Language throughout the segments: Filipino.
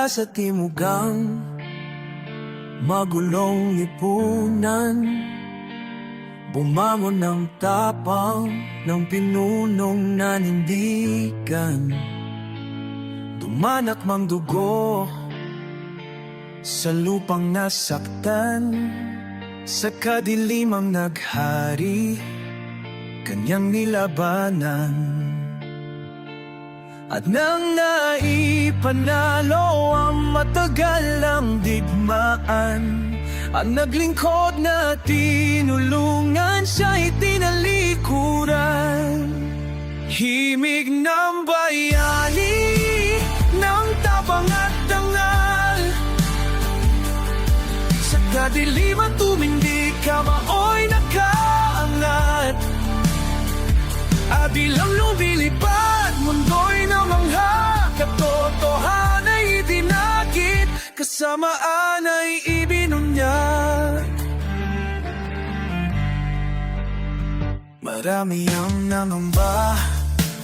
Mula sa timugang magulong lipunan, bumangon ng tapang ng pinunong nanindigan. Dumanak mang dugo sa lupang nasaktan, sa kadilimang naghari kanyang nilabanan. At nang naipanalo ang matagal ang digmaan, ang naglingkod na tinulungan siya'y tinalikuran. Himig ng bayani, ng tapang at dangal, sa kadiliman tumindig kamaoy nakaangat. Adilang lumilipad, mundo'y namangha, katotohanan ay dinakit, kasamaan ay ibinunyag. Marami ang nangamba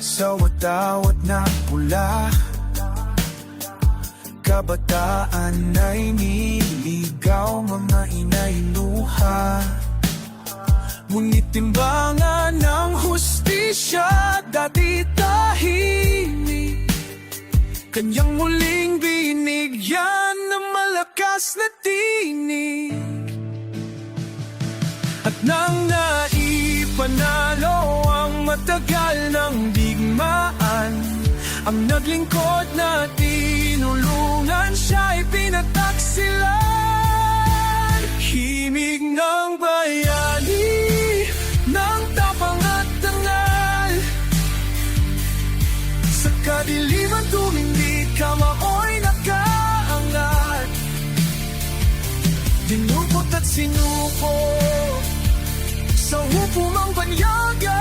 sa watawat na pula, kabataan ay niligaw, mga inay luha. Ngunit timbangan ng hustisya dati tahimik, kanyang muling binigyan ng malakas na tinig. At nang naipanalo ang matagal ng digmaan, ang naglingkod na tinulungan siya'y pinataksilan. Himig ng bayani, ng tapang at dangal, sa kadiliman tumindig kamaoy nakaangat. Dinupot at sinuko sa hupumang banyaga,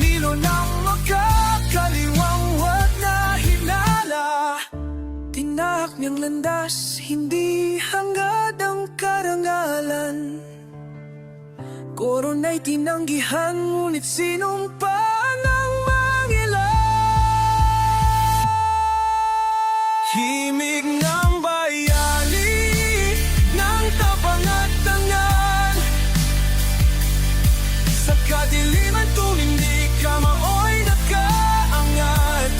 nilo ng makakaliwang wag na hinala. Tinahak niyang landas, hindi hangad ang karangalan. Korona'y tinanggihan, ngunit sinumpa ng mangilan. Himig ng bayani, ng tapang at dangal, sa kadiliman tumindig kamaoy nakaangat.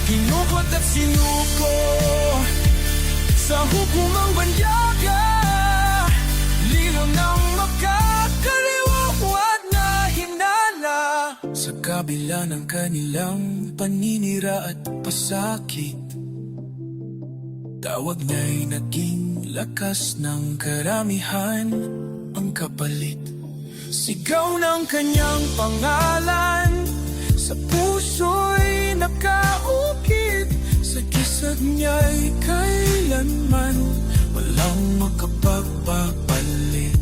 Ginukot at sinuko sa hukumang banyaga, lilo ng makakaliwawat na hinala. Sa kabila ng kanilang paninira at pasakit, tawag niya'y naging lakas ng karamihan ang kapalit. Sigaw ng kanyang pangalan, sa puso'y nakaukit, sa gisag niya'y kailanman walang makapagpapalit.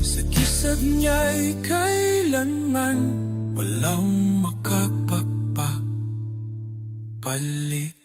Sa gisag niya'y kailanman walang makapagpapalit.